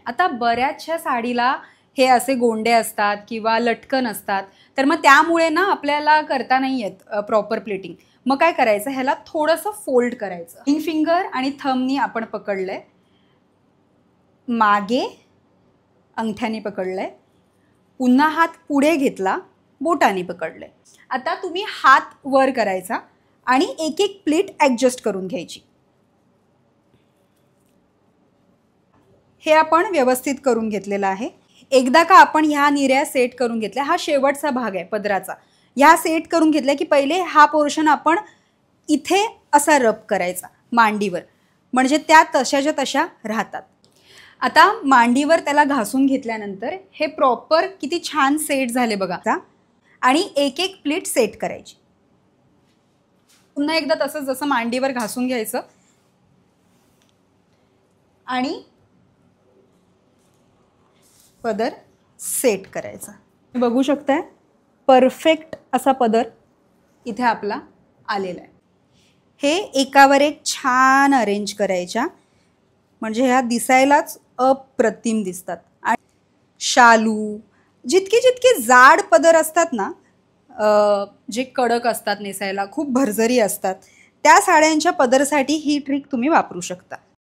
आता बऱ्याचशा साडीला हे असे गोंडे असतात किंवा लटकन असतात, तर मग त्यामुळे ना आपल्याला करता नाही येत प्रॉपर प्लेटिंग. मग काय करायचं, ह्याला थोडंसं फोल्ड करायचं. रिंग फिंगर आणि थंबनी आपण पकडलंय, मागे अंगठ्याने पकडलंय, पुन्हा हात पुढे घेतला, बोटाने पकडलंय. आता तुम्ही हात वर करायचा आणि एक एक प्लीट ॲडजस्ट करून घ्यायची. हे आपण व्यवस्थित करून घेतलेलं आहे. एकदा का आपण ह्या निऱ्या सेट करून घेतल्या, हा शेवटचा भाग आहे पदराचा, ह्या सेट करून घेतल्या की पहिले हा पोर्शन आपण इथे असा रब करायचा मांडीवर, म्हणजे त्या तशाच्या तशा राहतात. आता मांडीवर त्याला घासून घेतल्यानंतर हे प्रॉपर किती छान सेट झाले बघा. आणि एक एक प्लीट सेट करायची. पुन्हा एकदा तसंच जसं मांडीवर घासून घ्यायचं आणि पदर सेट करायचा. बघू शकताय परफेक्ट असा पदर इथे आपला आलेला आहे. हे एकावर एक छान अरेंज करायच्या, म्हणजे ह्या दिसायलाच अप्रतिम दिसतात. आणि शालू, जितके जितके जाड पदर असतात ना, जे कडक असतात नेसायला, खूप भरजरी असतात, त्या साड्यांच्या पदरसाठी ही ट्रिक तुम्ही वापरू शकता.